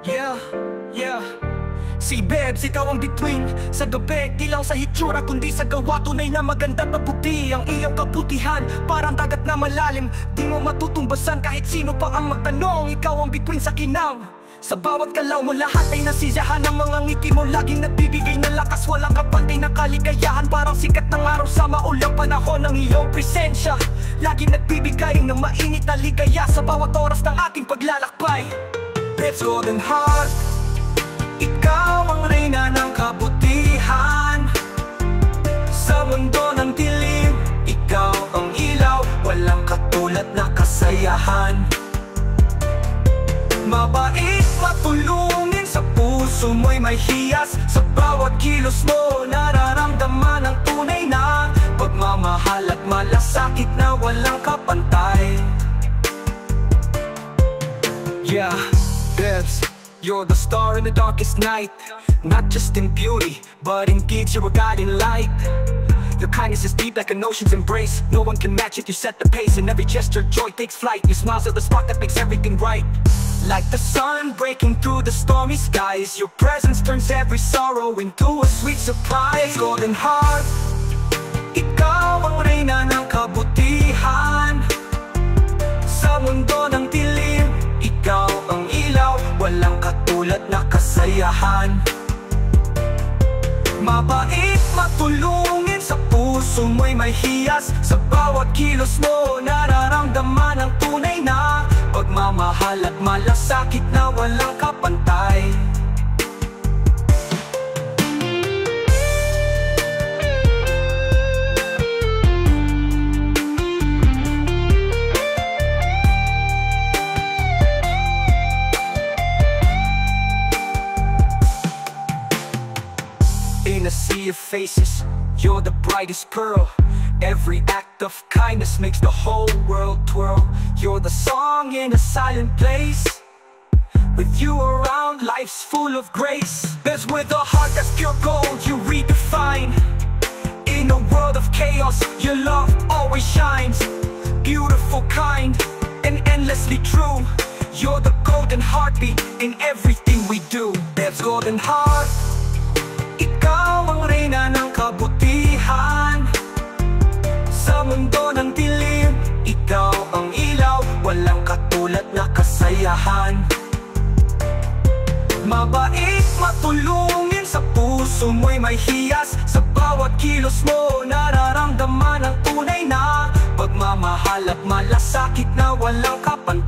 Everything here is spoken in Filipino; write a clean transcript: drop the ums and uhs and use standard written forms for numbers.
Yeah, yeah. Si Bebs, ikaw ang bituin. Sa gabi, di lang sa hitsura kundi sa gawa. Tunay na maganda at maputi ang iyong kabutihan. Parang dagat na malalim, di mo matutumbasan kahit sino pa ang magtanong. Ikaw ang bituin sa kinang. Sa bawat galaw mo lahat ay nasiyahan. Ang mga ngiti mo laging nagbibigay ng lakas. Walang kapantay na kaligayahan. Parang sikat ng araw sa maulang panahon. Ng iyong presensya laging nagbibigay ng mainit na ligaya sa bawat oras ng ating paglalakbay. Bebs Golden Heart, ikaw ang reyna ng kabutihan. Sa mundo ng dilim, ikaw ang ilaw. Walang katulad na kasayahan. Mabait, matulungin, sa puso mo'y may hiyas. Sa bawat kilos mo, nararamdaman ang tunay na pagmamahal at malasakit na walang kapantay. Yeah, Bebs, you're the star in the darkest night. Not just in beauty, but in deeds you're a guiding light. Your kindness is deep like an ocean's embrace. No one can match it, you set the pace. In every gesture, joy takes flight. Your smiles are the spark that makes everything right. Like the sun breaking through the stormy skies, your presence turns every sorrow into a sweet surprise. Golden Heart, ikaw ang reyna ng kabutihan. Sa mundo ng dilim, ikaw ang ilaw. Walang katulad na kasayahan. Mabait, matulungin, sa puso mo'y may hiyas. Sa bawat kilos mo, nararamdaman ang tunay na pagmamahal at malasakit na walang kapantay. In a sea of faces, you're the brightest pearl. Every act of kindness makes the whole world twirl. You're the song in a silent place. With you around, life's full of grace. Bebs with a heart that's pure gold, you redefine. In a world of chaos, your love always shines. Beautiful, kind, and endlessly true. You're the golden heartbeat in everything we do. Bebs Golden Heart, ikaw ang reyna ng kabutihan. Sa mundo ng dilim, ikaw ang ilaw. Walang katulad na kasayahan. Mabait, matulungin, sa puso mo'y may hiyas. Sa bawat kilos mo, nararamdaman ang tunay na pagmamahal at malasakit na walang kapantay.